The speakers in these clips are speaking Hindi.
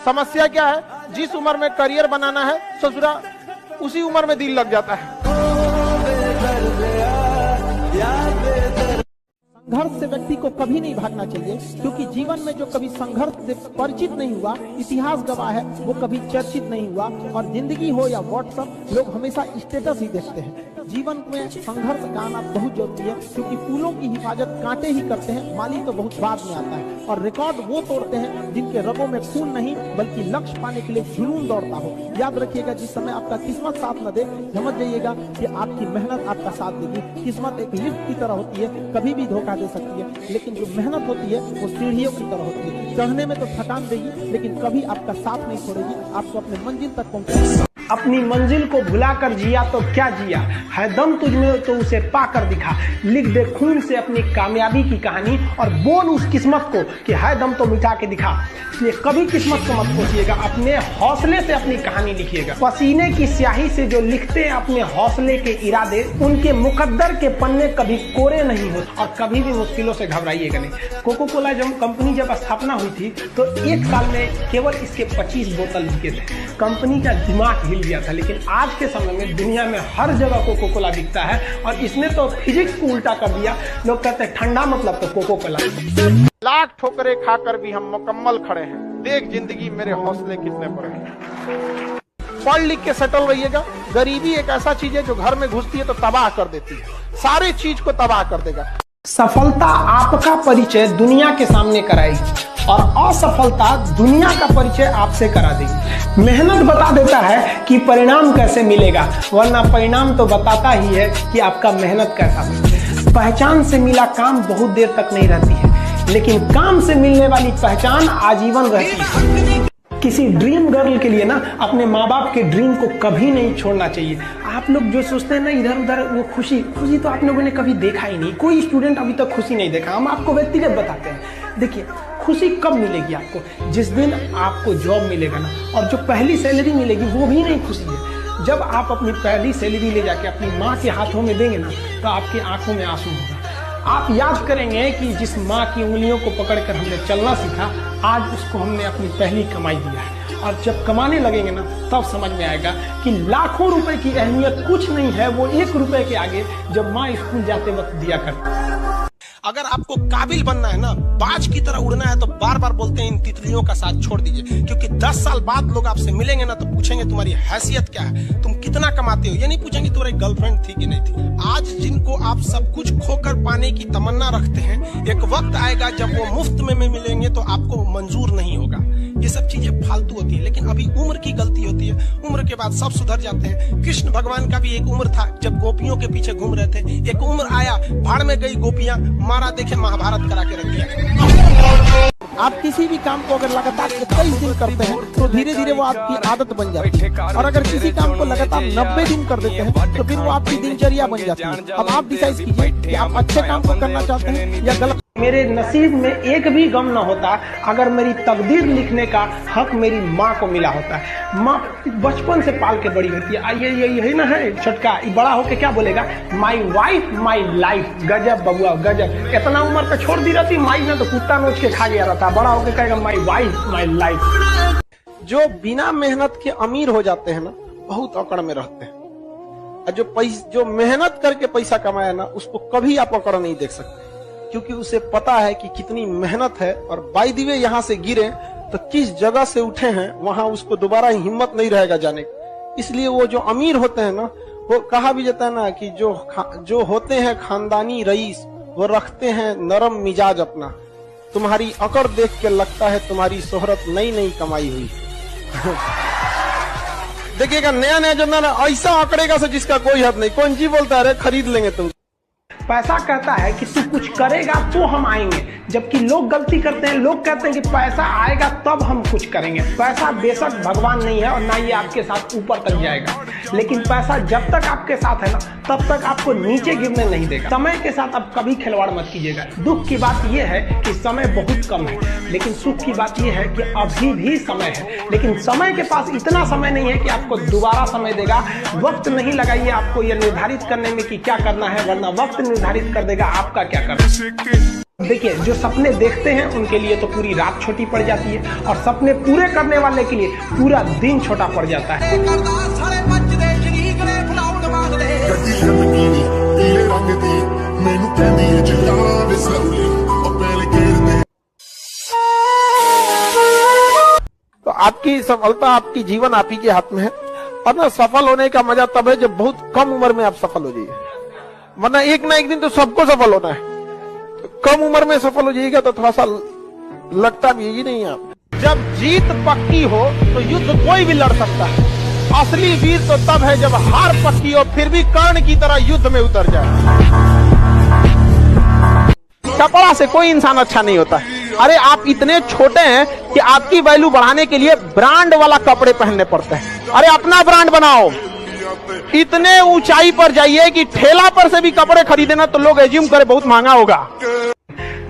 समस्या क्या है, जिस उम्र में करियर बनाना है ससुरा उसी उम्र में दिल लग जाता है। संघर्ष से व्यक्ति को कभी नहीं भागना चाहिए, क्योंकि जीवन में जो कभी संघर्ष से परिचित नहीं हुआ, इतिहास गवाह है, वो कभी चर्चित नहीं हुआ। और जिंदगी हो या व्हाट्सएप, लोग हमेशा स्टेटस ही देखते हैं। जीवन में संघर्ष का आना बहुत जरूरी है, क्योंकि फूलों की हिफाजत कांटे ही करते हैं, माली तो बहुत बाद में आता है। और रिकॉर्ड वो तोड़ते हैं जिनके रगों में खून नहीं बल्कि लक्ष्य पाने के लिए जुनून दौड़ता हो। याद रखिएगा, जिस समय आपका किस्मत साथ न दे, समझ जाइएगा कि आपकी मेहनत आपका साथ देगी। किस्मत एक लिफ्ट की तरह होती है, कभी भी धोखा दे सकती है, लेकिन जो मेहनत होती है वो सीढ़ियों की तरह होती है। चढ़ने में तो थकान देगी, लेकिन कभी आपका साथ नहीं छोड़ेगी, आपको अपने मंजिल तक पहुंचाएगी। अपनी मंजिल को भुलाकर जिया तो क्या जिया, है दम तुझमें तो उसे पाकर दिखा। लिख दे खून से अपनी कामयाबी की कहानी और बोल उस किस्मत को कि है दम तो मिटा के दिखा। इसलिए कभी किस्मत को मत कोसिएगा, अपने हौसले से अपनी कहानी लिखिएगा। पसीने की स्याही से जो लिखते हैं अपने हौसले के इरादे, उनके मुकद्दर के पन्ने कभी कोरे नहीं होते। और कभी भी मुश्किलों से घबराइएगा नहीं। कोको कोला जब कंपनी जब स्थापना हुई थी तो एक साल में केवल इसके 25 बोतल बिके थे। कंपनी का दिमाग हिल गया था, लेकिन आज के समय में दुनिया में हर जगह कोको कोला बिकता है। और इसने तो फिजिक्स को उल्टा कर दिया। लोग कहते हैं ठंडा मतलब तो कोको कोला। लाख ठोकरे खाकर भी हम मुकम्मल खड़े हैं, देख जिंदगी मेरे हौसले कितने बड़े हैं। पढ़ लिख के सेटल रहिएगा। गरीबी एक ऐसा चीज है जो घर में घुसती है तो तबाह कर देती है, सारे चीज को तबाह कर देगा। सफलता आपका परिचय दुनिया के सामने कराएगी और असफलता दुनिया का परिचय आपसे करा देगी। मेहनत बता देता है कि परिणाम कैसे मिलेगा, वरना परिणाम तो बताता ही है कि आपका मेहनत कैसा मिलेगा। पहचान से मिला काम बहुत देर तक नहीं रहती है, लेकिन काम से मिलने वाली पहचान आजीवन रहती है। किसी ड्रीम गर्ल के लिए ना अपने माँ बाप के ड्रीम को कभी नहीं छोड़ना चाहिए। आप लोग जो सोचते हैं ना इधर उधर, वो खुशी तो आप लोगों ने कभी देखा ही नहीं। कोई स्टूडेंट अभी तक खुशी नहीं देखा। हम आपको व्यक्तिगत बताते हैं। देखिए, खुशी कब मिलेगी आपको? जिस दिन आपको जॉब मिलेगा ना, और जो पहली सैलरी मिलेगी वो भी नहीं खुशी है। जब आप अपनी पहली सैलरी ले जाके अपनी माँ के हाथों में देंगे ना, तो आपकी आंखों में आंसू होगा। आप याद करेंगे कि जिस माँ की उंगलियों को पकड़कर हमने चलना सीखा, आज उसको हमने अपनी पहली कमाई दिया है। और जब कमाने लगेंगे ना, तब समझ में आएगा कि लाखों रुपए की अहमियत कुछ नहीं है, वो 1 रुपए के आगे जब माँ स्कूल जाते वक्त दिया करती। अगर आपको काबिल बनना है ना, बाज की तरह उड़ना है, तो बार बार बोलते हैं इन तितलियों का साथ छोड़ दीजिए। क्योंकि 10 साल बाद लोग आपसे मिलेंगे ना, तो पूछेंगे तुम्हारी हैसियत क्या है, तुम कितना कमाते हो। ये नहीं पूछेंगे तुम्हारी गर्लफ्रेंड थी कि नहीं थी। आज जिनको आप सब कुछ खोकर पाने की तमन्ना रखते हैं, एक वक्त आएगा जब वो मुफ्त में मिलेंगे तो आपको मंजूर नहीं होगा। ये सब चीजें फालतू होती है, लेकिन अभी उम्र की गलती होती है। उम्र के बाद सब सुधर जाते हैं। कृष्ण भगवान का भी एक उम्र था जब गोपियों के पीछे घूम रहे थे। एक उम्र आया, भाड़ में गई गोपियां, मारा देखे महाभारत करा के रख दिया। आप किसी भी काम को अगर लगातार 21 दिन करते हैं तो धीरे धीरे वो आपकी आदत बन जाती है। और अगर किसी काम को लगातार 90 दिन कर देते हैं तो फिर वो आपकी दिनचर्या बन जाती है। अब आप डिसाइड कीजिए कि आप अच्छे काम को करना चाहते हैं या गलत। मेरे नसीब में एक भी गम न होता अगर मेरी तकदीर लिखने का हक मेरी माँ को मिला होता। माँ बचपन से पाल के बड़ी होती है। यही ना है छोटका, बड़ा होके क्या बोलेगा? My wife my life. गजब बबुआ गजब। इतना उम्र पे छोड़ दी रहती माई ने तो कुत्ता नोच के खा गया रहता। बड़ा होके कहेगा माई वाइफ माई लाइफ। जो बिना मेहनत के अमीर हो जाते हैं ना, बहुत अकड़ में रहते हैं। और जो मेहनत करके पैसा कमाया ना, उसको कभी आप अकड़ नहीं देख सकते, क्योंकि उसे पता है कि कितनी मेहनत है। और बाय द वे यहाँ से गिरे तो किस जगह से उठे हैं, वहां उसको दोबारा हिम्मत नहीं रहेगा जाने की। इसलिए वो जो अमीर होते हैं ना, वो कहा भी जाता है ना कि जो होते हैं खानदानी रईस, वो रखते हैं नरम मिजाज अपना। तुम्हारी अकड़ देख के लगता है तुम्हारी शोहरत नई नई कमाई हुई। देखिएगा, नया नया जमाना ऐसा आंकड़ेगा से जिसका कोई हद नहीं। कौन जी बोलता है, अरे खरीद लेंगे तुम। पैसा कहता है कि तू कुछ करेगा तो हम आएंगे, जबकि लोग गलती करते हैं। लोग कहते हैं कि पैसा आएगा तब हम कुछ करेंगे। पैसा बेशक भगवान नहीं है और ना ये आपके साथ ऊपर तक जाएगा, लेकिन पैसा जब तक आपके साथ है ना, तब तक आपको नीचे गिरने नहीं देगा। समय के साथ आप कभी खिलवाड़ मत कीजिएगा। दुख की बात यह है कि समय बहुत कम है, लेकिन सुख की बात यह है कि अभी भी समय है। लेकिन समय के पास इतना समय नहीं है कि आपको दोबारा समय देगा। वक्त नहीं लगाइए आपको यह निर्धारित करने में कि क्या करना है, वरना वक्त निर्धारित कर देगा आपका क्या करना है। देखिए, जो सपने देखते हैं उनके लिए तो पूरी रात छोटी पड़ जाती है, और सपने पूरे करने वाले के लिए पूरा दिन छोटा पड़ जाता है। तो आपकी सफलता, आपकी जीवन आप ही के हाथ में है। और ना, सफल होने का मजा तब है जब बहुत कम उम्र में आप सफल हो जाइए, वरना एक ना एक दिन तो सबको सफल होना है। कम उम्र में सफल हो जाइएगा तो थोड़ा सा लगता भी ही नहीं आप। जब जीत पक्की हो तो युद्ध कोई भी लड़ सकता है। असली वीर तो तब है जब हार पक्की हो फिर भी कर्ण की तरह युद्ध में उतर जाए। कपड़ा से कोई इंसान अच्छा नहीं होता। अरे आप इतने छोटे हैं कि आपकी वैल्यू बढ़ाने के लिए ब्रांड वाला कपड़े पहनने पड़ते हैं। अरे अपना ब्रांड बनाओ। इतने ऊंचाई पर जाइए कि ठेला पर से भी कपड़े खरीदना तो लोग एज्यूम करे बहुत महंगा होगा।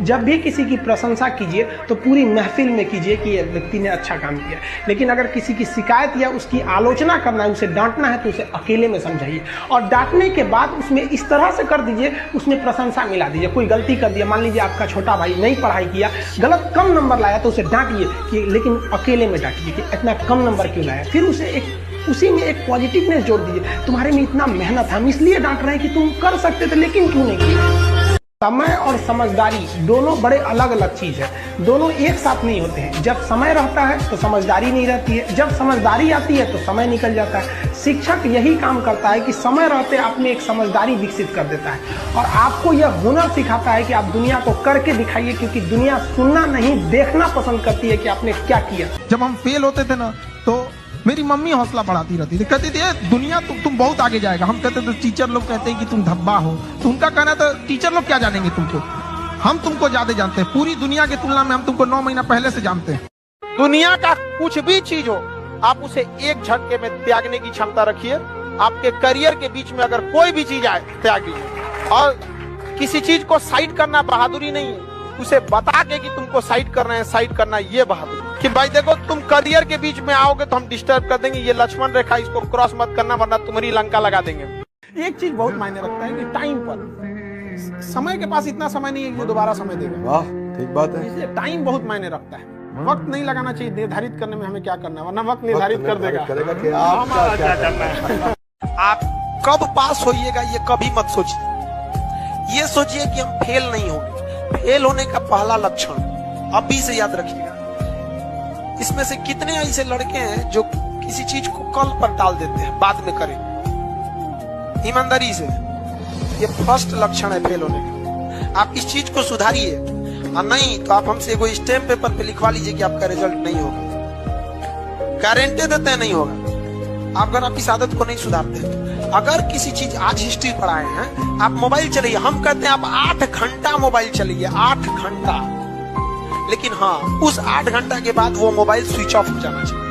जब भी किसी की प्रशंसा कीजिए तो पूरी महफिल में कीजिए कि यह व्यक्ति ने अच्छा काम किया, लेकिन अगर किसी की शिकायत या उसकी आलोचना करना है, उसे डांटना है, तो उसे अकेले में समझाइए, और डांटने के बाद उसमें इस तरह से कर दीजिए, उसमें प्रशंसा मिला दीजिए। कोई गलती कर दिया, मान लीजिए आपका छोटा भाई नहीं पढ़ाई किया, गलत कम नंबर लाया, तो उसे डांटिए कि, लेकिन अकेले में डांटिए कि इतना कम नंबर क्यों लाया। फिर उसे उसी में एक पॉजिटिवनेस जोड़ दीजिए, तुम्हारे में इतना मेहनत है, हम इसलिए डांट रहे हैं कि तुम कर सकते थे लेकिन क्यों नहीं किया। समय और समझदारी दोनों बड़े अलग अलग चीज है, दोनों एक साथ नहीं होते हैं। जब समय रहता है तो समझदारी नहीं रहती है, जब समझदारी आती है तो समय निकल जाता है। शिक्षक यही काम करता है कि समय रहते आप में एक समझदारी विकसित कर देता है, और आपको यह हुनर सिखाता है कि आप दुनिया को करके दिखाइए, क्योंकि दुनिया सुनना नहीं देखना पसंद करती है कि आपने क्या किया। जब हम फेल होते थे ना, तो मेरी मम्मी हौसला बढ़ाती रहती थी, कहती थी दुनिया तुम बहुत आगे जाएगा। हम कहते थे, टीचर लोग कहते हैं कि तुम धब्बा हो, तो उनका कहना था टीचर लोग क्या जानेंगे तुमको, हम तुमको ज्यादा जानते हैं, पूरी दुनिया की तुलना में हम तुमको 9 महीना पहले से जानते हैं। दुनिया का कुछ भी चीज हो, आप उसे एक झटके में त्यागने की क्षमता रखिए। आपके करियर के बीच में अगर कोई भी चीज आए, त्याग दीजिए। और किसी चीज को साइड करना बहादुरी नहीं है, उसे बता के कि तुमको साइड करना है, साइड करना है, ये बहादुरी। कि भाई देखो, तुम करियर के बीच में आओगे तो हम डिस्टर्ब कर देंगे, ये लक्ष्मण रेखा, इसको क्रॉस मत करना वरना तुम्हारी लंका लगा देंगे। एक चीज बहुत मायने रखता है कि टाइम पर, समय के पास इतना समय नहीं है कि वो दोबारा समय देगा। वाह, ठीक बात है। इसलिए टाइम बहुत मायने रखता है। वक्त नहीं लगाना चाहिए निर्धारित करने में हमें क्या करना है, वरना वक्त निर्धारित कर देगा कि आप क्या करना है। आप कब पास होइएगा ये कभी मत सोचिए। ये सोचिए कि हम फेल नहीं होंगे। फेल होने का पहला लक्षण अभी से याद रखिएगा। इसमें से कितने ऐसे लड़के हैं जो किसी चीज को कल पर टाल देते हैं, बाद में करें, ईमानदारी से। ये फर्स्ट लक्षण है फेल होने का। आप इस चीज को सुधारिए, और नहीं तो आप हमसे कोई स्टैम्प पेपर पे लिखवा लीजिए कि आपका रिजल्ट नहीं होगा, गारंटी देते हैं नहीं होगा। अगर आप इस आदत को नहीं सुधारते हैं, अगर किसी चीज आज हिस्ट्री पढ़ाए हैं, आप मोबाइल चलाइए, हम कहते हैं आप 8 घंटा मोबाइल चलाइए, 8 घंटा, लेकिन हाँ, उस 8 घंटा के बाद वो मोबाइल स्विच ऑफ हो जाना चाहिए।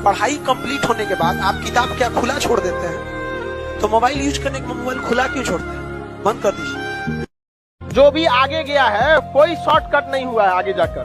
पढ़ाई कंप्लीट होने के बाद आप किताब क्या खुला छोड़ देते हैं, तो मोबाइल यूज करने के मोबाइल खुला क्यों छोड़ते हैं? बंद कर दीजिए। जो भी आगे गया है, कोई शॉर्टकट नहीं हुआ है आगे जाकर,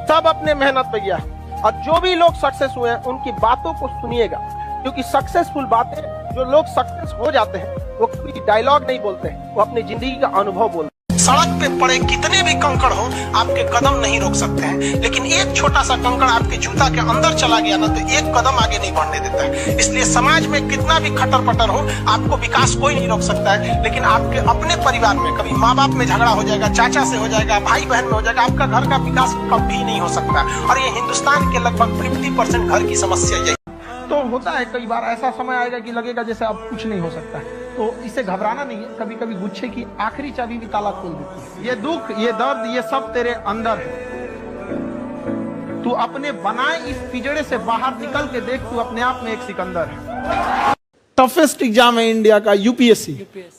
सब अपने मेहनत पे गया। और जो भी लोग सक्सेस हुए हैं उनकी बातों को सुनिएगा, क्योंकि सक्सेसफुल बातें, जो लोग सक्सेस हो जाते हैं वो कोई डायलॉग नहीं बोलते हैं, वो अपनी जिंदगी का अनुभव बोलते हैं। सड़क पे पड़े कितने भी कंकड़ हो, आपके कदम नहीं रोक सकते हैं, लेकिन एक छोटा सा कंकड़ आपके जूता के अंदर चला गया ना, तो एक कदम आगे नहीं बढ़ने देता है। इसलिए समाज में कितना भी खटर पटर हो, आपको विकास कोई नहीं रोक सकता है, लेकिन आपके अपने परिवार में कभी माँ बाप में झगड़ा हो जाएगा, चाचा से हो जाएगा, भाई बहन में हो जाएगा, आपका घर का विकास कभी नहीं हो सकता। और ये हिंदुस्तान के लगभग 50% घर की समस्या यही। तो होता है कई बार ऐसा समय आएगा कि लगेगा जैसे अब कुछ नहीं हो सकता है, तो इससे घबराना नहीं है। कभी कभी गुच्छे की आखिरी चाबी भी ताला खोल देती है। ये दुख, ये दर्द, ये सब तेरे अंदर है। तू अपने बनाए इस पिंजड़े से बाहर निकल के देख, तू अपने आप में एक सिकंदर है। टफेस्ट एग्जाम है इंडिया का, यूपीएससी,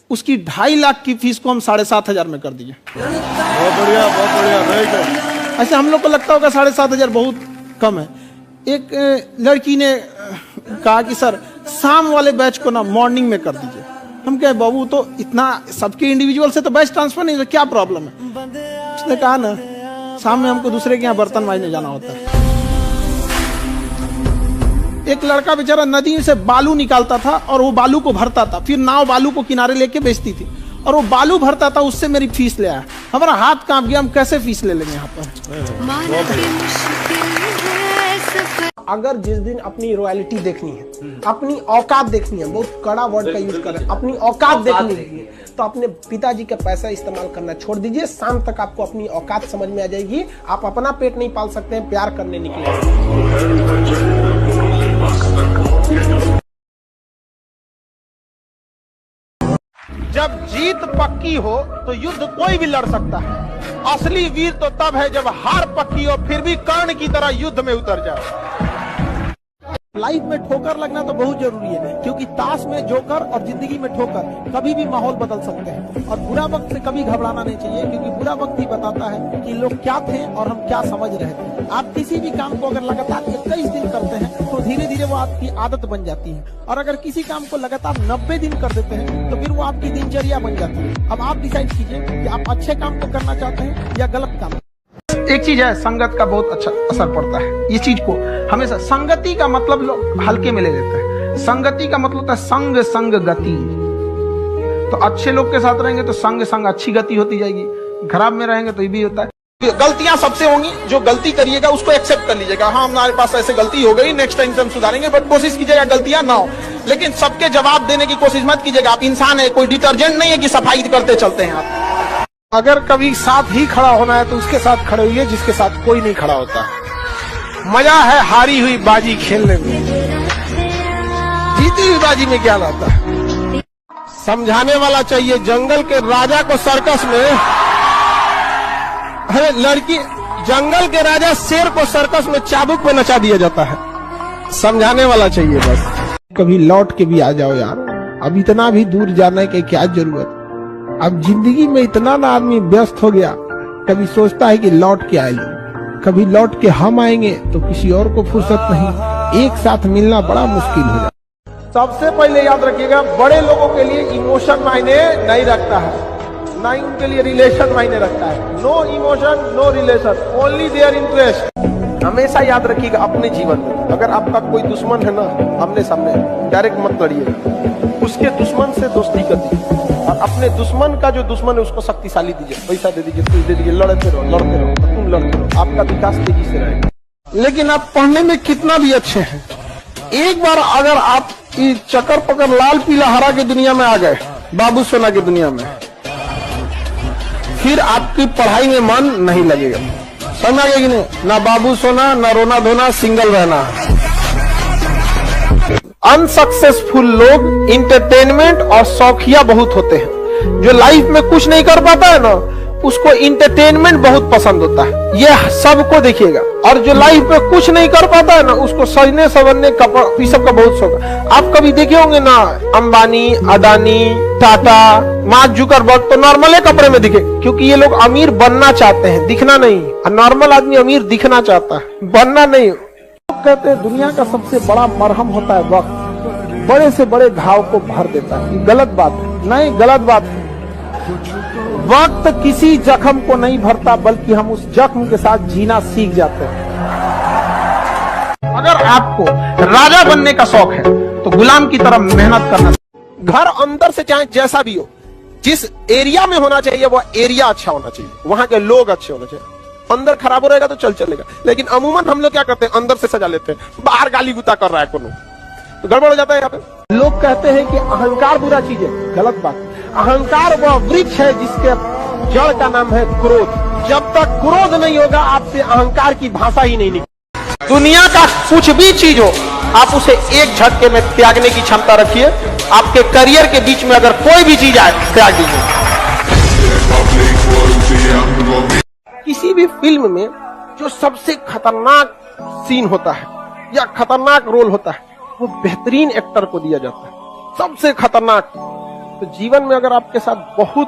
उसकी 2.5 लाख की फीस को हम 7,500 में कर दिए। बहुत बढ़िया, बहुत बढ़िया। ऐसे हम लोग को लगता होगा 7,500 बहुत कम है। एक लड़की ने कहा कि सर शाम वाले बैच को ना मॉर्निंग में कर दीजिए। हम कहे बाबू, तो इतना सबके इंडिविजुअल से तो बैच ट्रांसफर नहीं, तो क्या प्रॉब्लम है? उसने कहा ना, शाम में हमको दूसरे के यहाँ बर्तन मांजने जाना होता है। एक लड़का बेचारा नदी से बालू निकालता था और वो बालू को भरता था, फिर नाव बालू को किनारे लेके बेचती थी, और वो बालू भरता था, उससे मेरी फीस ले आया। हमारा हाथ कांप गया, हम कैसे फीस ले लेंगे यहाँ पर। अगर जिस दिन अपनी रॉयल्टी देखनी है, अपनी औकात देखनी है, बहुत कड़ा वर्ड का यूज कर रहे हैं, अपनी औकात देखनी है, तो अपने पिताजी का पैसा इस्तेमाल करना छोड़ दीजिए। शाम तक आपको अपनी औकात समझ में आ जाएगी। आप अपना पेट नहीं पाल सकते हैं, प्यार करने निकले। जब जीत पक्की हो तो युद्ध कोई भी लड़ सकता है। असली वीर तो तब है जब हार पक्की हो फिर भी कर्ण की तरह युद्ध में उतर जाए। लाइफ में ठोकर लगना तो बहुत जरूरी है, क्योंकि ताश में जोकर और जिंदगी में ठोकर कभी भी माहौल बदल सकते हैं। और बुरा वक्त से कभी घबराना नहीं चाहिए, क्योंकि बुरा वक्त ही बताता है कि लोग क्या थे और हम क्या समझ रहे थे। आप किसी भी काम को अगर लगातार 21 दिन करते हैं तो धीरे धीरे वो आपकी आदत बन जाती है, और अगर किसी काम को लगातार 90 दिन कर देते हैं तो फिर वो आपकी दिनचर्या बन जाती है। अब आप डिसाइड कीजिए कि आप अच्छे काम को करना चाहते हैं या गलत काम। एक चीज है, संगत का बहुत अच्छा असर पड़ता है। ये चीज को हमेशा, संगति का मतलब लोग हल्के में ले लेते हैं। संगति का मतलब होता है संग संग गति। तो अच्छे लोग के साथ रहेंगे तो संग संग अच्छी गति होती जाएगी, खराब में रहेंगे तो ये भी होता है। गलतियां सबसे होंगी, जो गलती करिएगा उसको एक्सेप्ट कर लीजिएगा। हाँ, हमारे पास ऐसे गलती हो गई, नेक्स्ट टाइम से हम सुधारेंगे, बट कोशिश कीजिएगा गलतियां ना हो। लेकिन सबके जवाब देने की कोशिश मत कीजिएगा। आप इंसान है, कोई डिटर्जेंट नहीं है कि सफाई करते चलते हैं आप। अगर कभी साथ ही खड़ा होना है तो उसके साथ खड़े हुए जिसके साथ कोई नहीं खड़ा होता। मजा है हारी हुई बाजी खेलने में, जीती हुई बाजी में क्या लाता है। समझाने वाला चाहिए। जंगल के राजा को सर्कस में, अरे लड़की, जंगल के राजा शेर को सर्कस में चाबुक पे नचा दिया जाता है। समझाने वाला चाहिए बस। कभी लौट के भी आ जाओ यार, अब इतना भी दूर जाने की क्या जरूरत। अब जिंदगी में इतना ना आदमी व्यस्त हो गया, कभी सोचता है कि लौट के आए लोग, कभी लौट के हम आएंगे तो किसी और को फुर्सत नहीं। एक साथ मिलना बड़ा मुश्किल हो जाता है। सबसे पहले याद रखिएगा, बड़े लोगों के लिए इमोशन मायने नहीं रखता है, ना ही उनके लिए रिलेशन मायने रखता है। No emotion no relation, only their interest. हमेशा याद रखिएगा अपने जीवन में, अगर आपका कोई दुश्मन है ना, आमने सामने डायरेक्ट मत लड़िएगा, उसके दुश्मन से दोस्ती कर दीजिए। और अपने दुश्मन का जो दुश्मन है उसको शक्तिशाली दीजिए, पैसा दे दीजिए, कुछ दे दीजिए, लड़ते रहो, तुम लड़ते रहो, आपका विकास तेजी से रहेगा। लेकिन आप पढ़ने में कितना भी अच्छे हैं, एक बार अगर आप चक्कर पकड़ लाल पीला हरा की दुनिया में आ गए, बाबू सोना की दुनिया में, फिर आपकी पढ़ाई में मन नहीं लगेगा। समझ आ गया कि नहीं? ना बाबू सोना, ना रोना धोना, सिंगल रहना। अनसक्सेसफुल लोग इंटरटेनमेंट और शौकिया बहुत होते हैं। जो लाइफ में कुछ नहीं कर पाता है ना, उसको इंटरटेनमेंट बहुत पसंद होता है। ये सबको देखिएगा। और जो लाइफ में कुछ नहीं कर पाता है ना, उसको सजने संवरने ये सब का बहुत शौक है। आप कभी देखे होंगे ना, अंबानी, अदानी, टाटा, मार्क जुकरबर्ग तो नॉर्मल कपड़े में दिखे, क्योंकि ये लोग अमीर बनना चाहते हैं, दिखना नहीं। और नॉर्मल आदमी अमीर दिखना चाहता है, बनना नहीं। कहते हैं दुनिया का सबसे बड़ा मरहम होता है वक्त, बड़े से बड़े घाव को भर देता है। गलत बात है, नहीं गलत बात है। वक्त किसी जख्म को नहीं भरता, बल्कि हम उस जख्म के साथ जीना सीख जाते हैं। अगर आपको राजा बनने का शौक है तो गुलाम की तरह मेहनत करना। घर अंदर से चाहे जैसा भी हो, जिस एरिया में होना चाहिए वो एरिया अच्छा होना चाहिए, वहां के लोग अच्छे होने चाहिए। अंदर खराब हो रहेगा तो चलेगा। लेकिन अमूमन हम लोग क्या करते हैं, अंदर से सजा लेते हैं, बाहर गाली गुता कर रहा है कोनो, तो गड़बड़ हो जाता है यहाँ पे। लोग कहते हैं कि अहंकार बुरा चीज है, गलत बात। अहंकार वह वृक्ष है जिसके जड़ का नाम है क्रोध। जब तक क्रोध नहीं होगा, आपसे अहंकार की भाषा ही नहीं निकलेगी। दुनिया का कुछ भी चीज हो, आप उसे एक झटके में त्यागने की क्षमता रखिए। आपके करियर के बीच में अगर कोई भी चीज आए, त्याग दीजिए। किसी भी फिल्म में जो सबसे खतरनाक सीन होता है या खतरनाक रोल होता है, वो बेहतरीन एक्टर को दिया जाता है, सबसे खतरनाक। तो जीवन में अगर आपके साथ बहुत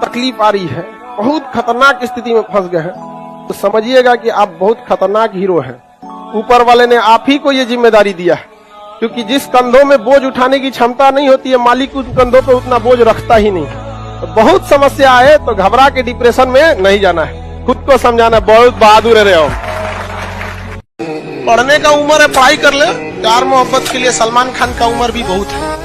तकलीफ आ रही है, बहुत खतरनाक स्थिति में फंस गए हैं, तो समझिएगा कि आप बहुत खतरनाक हीरो हैं। ऊपर वाले ने आप ही को ये जिम्मेदारी दिया है, क्योंकि जिस कंधों में बोझ उठाने की क्षमता नहीं होती है, मालिक उस कंधों पे उतना बोझ रखता ही नहीं। तो बहुत समस्या आए तो घबरा के डिप्रेशन में नहीं जाना है, खुद को समझाना। बहुत बहादुर है रहे हो। पढ़ने का उम्र है, पढ़ाई कर ले। प्यार मोहब्बत के लिए सलमान खान का उम्र भी बहुत है।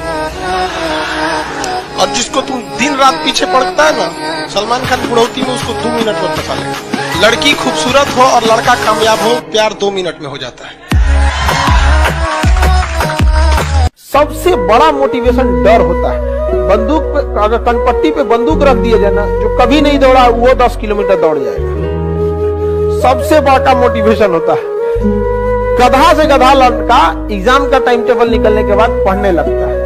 और जिसको तुम दिन रात पीछे पड़ता है ना, सलमान खान बुढ़ौती में उसको 2 मिनट में फंसा लेगा। लड़की खूबसूरत हो और लड़का कामयाब हो, प्यार 2 मिनट में हो जाता है। सबसे बड़ा मोटिवेशन डर होता है। बंदूक पे, अगर कनपट्टी पे बंदूक रख दिया जाए ना, जो कभी नहीं दौड़ा वो 10 किलोमीटर दौड़ जाएगा। सबसे बड़ा मोटिवेशन होता है। गधा से गधा लड़का एग्जाम का टाइम टेबल निकलने के बाद पढ़ने लगता है।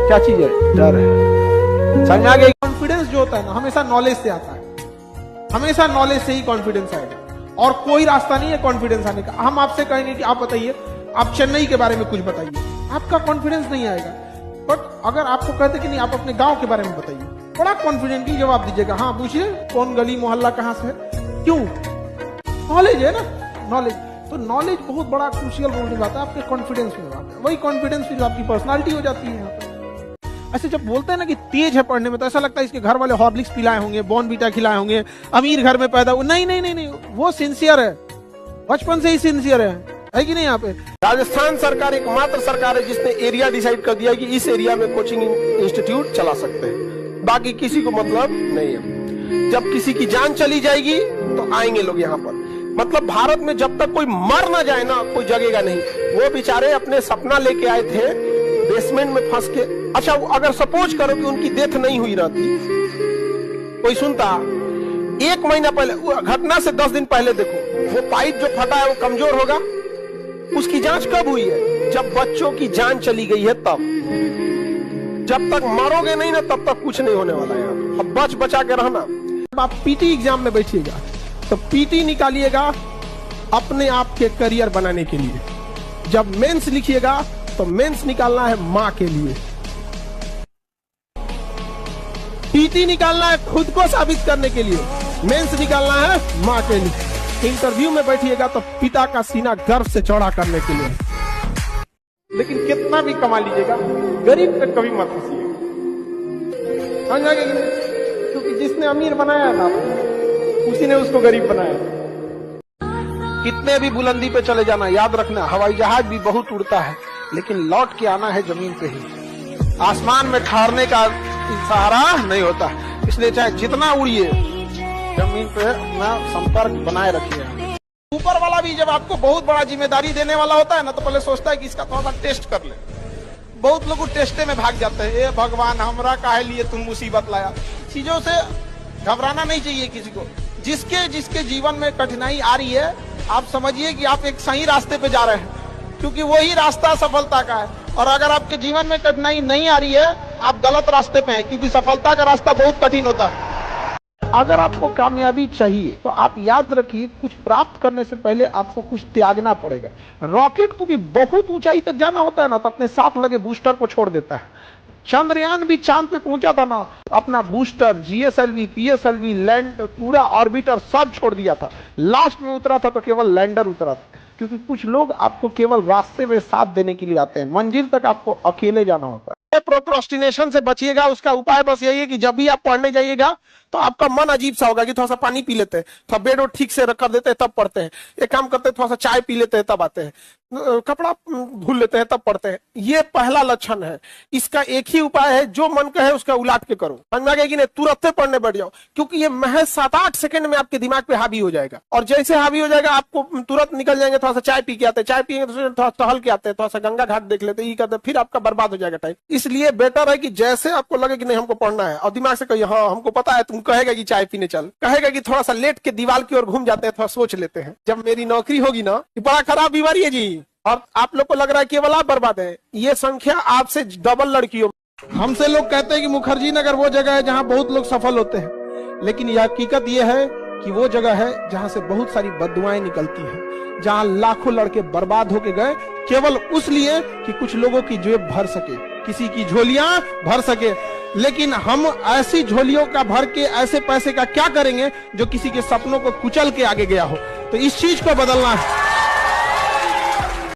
क्या चीज है? डर है। समझ आ गया? कॉन्फिडेंस जो होता है ना, हमेशा नॉलेज से आता है। हमेशा नॉलेज से ही कॉन्फिडेंस आएगा और कोई रास्ता नहीं है कॉन्फिडेंस आने का। हम आपसे कहेंगे कि आप बताइए, आप चेन्नई के बारे में कुछ बताइए, आपका कॉन्फिडेंस नहीं आएगा। बट अगर आपको कहते कि नहीं, आप अपने गांव के बारे में बताइए, बड़ा कॉन्फिडेंटली जवाब दीजिएगा। हाँ पूछिए, कौन गली मोहल्ला कहाँ से है? क्यों? नॉलेज है ना, नॉलेज। तो नॉलेज बहुत बड़ा क्रूशियल रोल निभाता है आपके कॉन्फिडेंस में। वही कॉन्फिडेंस फिर आपकी पर्सनालिटी हो जाती है यहाँ पे। ऐसे जब बोलते हैं ना कि तेज है पढ़ने में, तो ऐसा लगता है इसके घर वाले हॉर्लिक्स पिलाए होंगे, बॉर्नवीटा खिलाए होंगे, अमीर घर में पैदा हुआ। नहीं नहीं नहीं नहीं, वो सिंसियर है, बचपन से ही सिंसियर है कि नहीं? यहाँ पे राजस्थान सरकार एकमात्र सरकार है जिसने एरिया डिसाइड कर दिया कि इस एरिया में कोचिंग इंस्टीट्यूट चला सकते हैं, बाकी किसी को मतलब नहीं है। जब किसी की जान चली जाएगी तो आएंगे लोग यहाँ पर। मतलब भारत में जब तक कोई मर ना जाए ना, कोई जगेगा नहीं। वो बेचारे अपने सपना लेके आए थे, बेसमेंट में फंस के। अच्छा, अगर सपोज करो कि उनकी डेथ नहीं हुई रहती, कोई सुनता? 1 महीना पहले, घटना से 10 दिन पहले देखो, वो पाइप जो फटा है वो कमजोर होगा। उसकी जांच कब हुई है? जब बच्चों की जान चली गई है तब। जब तक मरोगे नहीं ना, तब तक कुछ नहीं होने वाला है। अब बच बचा के रहना। आप पीटी एग्जाम में बैठिएगा तो पीटी निकालिएगा अपने आप के करियर बनाने के लिए। जब मेंस लिखिएगा तो मेंस निकालना है माँ के लिए। पीटी निकालना है खुद को साबित करने के लिए, मेंस निकालना है माँ के लिए। इंटरव्यू में बैठिएगा तो पिता का सीना गर्व से चौड़ा करने के लिए। लेकिन कितना भी कमा लीजिएगा, गरीब पे कभी मत हंसिएगा, क्योंकि जिसने अमीर बनाया ना, उसी ने उसको गरीब बनाया। कितने भी बुलंदी पे चले जाना, याद रखना हवाई जहाज भी बहुत उड़ता है, लेकिन लौट के आना है जमीन पे ही। आसमान में ठहरने का सहारा नहीं होता, इसलिए चाहे जितना उड़िए, जमीन पे अपना संपर्क बनाए रखिए। ऊपर वाला भी जब आपको बहुत बड़ा जिम्मेदारी देने वाला होता है ना, तो पहले सोचता है कि इसका थोड़ा सा टेस्ट कर ले। बहुत लोग टेस्टे में भाग जाते हैं। ए भगवान, हमरा काहे लिए तुम मुसीबत लाया। चीजों से घबराना नहीं चाहिए किसी को। जिसके जीवन में कठिनाई आ रही है, आप समझिए कि आप एक सही रास्ते पे जा रहे हैं, क्योंकि वही रास्ता सफलता का है। और अगर आपके जीवन में कठिनाई नहीं आ रही है, आप गलत रास्ते पे हैं, क्योंकि सफलता का रास्ता बहुत कठिन होता है। अगर आपको कामयाबी चाहिए तो आप याद रखिए, कुछ प्राप्त करने से पहले आपको कुछ त्यागना पड़ेगा। रॉकेट को भी बहुत ऊंचाई तक जाना होता है ना, तो अपने साथ लगे बूस्टर को छोड़ देता है। चंद्रयान भी चांद पे पहुंचा था ना, अपना बूस्टर, जीएसएलवी, पीएसएलवी, लैंड, पूरा ऑर्बिटर सब छोड़ दिया था। लास्ट में उतरा था तो केवल लैंडर उतरा था। क्योंकि कुछ लोग आपको केवल रास्ते में साथ देने के लिए आते हैं, मंजिल तक आपको अकेले जाना होता है। प्रोक्रास्टिनेशन से बचिएगा। उसका उपाय बस यही है कि जब भी आप पढ़ने जाइएगा तो आपका मन अजीब सा होगा कि थोड़ा सा पानी पी लेते हैं, थोड़ा बेड और ठीक से कर देते हैं तब पढ़ते हैं, एक काम करते हैं थोड़ा सा चाय पी लेते हैं तब आते हैं, कपड़ा धुल लेते हैं तब पढ़ते हैं। ये पहला लक्षण है। इसका एक ही उपाय है, जो मन कहे उसका उलाट के करो। समझ में आ गया कि नहीं? तुरंत पढ़ने बैठ जाओ, क्योंकि ये महज 7-8 सेकंड में आपके दिमाग पे हावी हो जाएगा। और जैसे हावी हो जाएगा, आपको तुरंत निकल जाएंगे, थोड़ा सा चाय पी के आते हैं, चाय पिएंगे तो थोड़ा टहल के आते हैं, थोड़ा सा गंगा घाट देख लेते हैं, ये करते, फिर आपका बर्बाद हो जाएगा टाइम। इसलिए बेटर है कि जैसे आपको लगे कि नहीं हमको पढ़ना है, और दिमाग से कहिए हाँ हमको पता है, तुम कहेगा कि चाय पीने चल, कहेगा कि थोड़ा सा लेट के दीवार की ओर घूम जाते हैं, थोड़ा सोच लेते हैं, जब मेरी नौकरी होगी ना, बड़ा खराब बीमारी है जी। और आप लोग को लग रहा है केवल आप बर्बाद है, ये संख्या आपसे डबल लड़कियों। हमसे लोग कहते हैं कि मुखर्जी नगर वो जगह है जहां बहुत लोग सफल होते हैं, लेकिन यह हकीकत यह है कि वो जगह है जहां से बहुत सारी बददुआएं निकलती हैं, जहां लाखों लड़के बर्बाद होके गए केवल उस लिए कि कुछ लोगों की जेब भर सके, किसी की झोलियां भर सके। लेकिन हम ऐसी झोलियों का भर के ऐसे पैसे का क्या करेंगे जो किसी के सपनों को कुचल के आगे गया हो। तो इस चीज को बदलना है।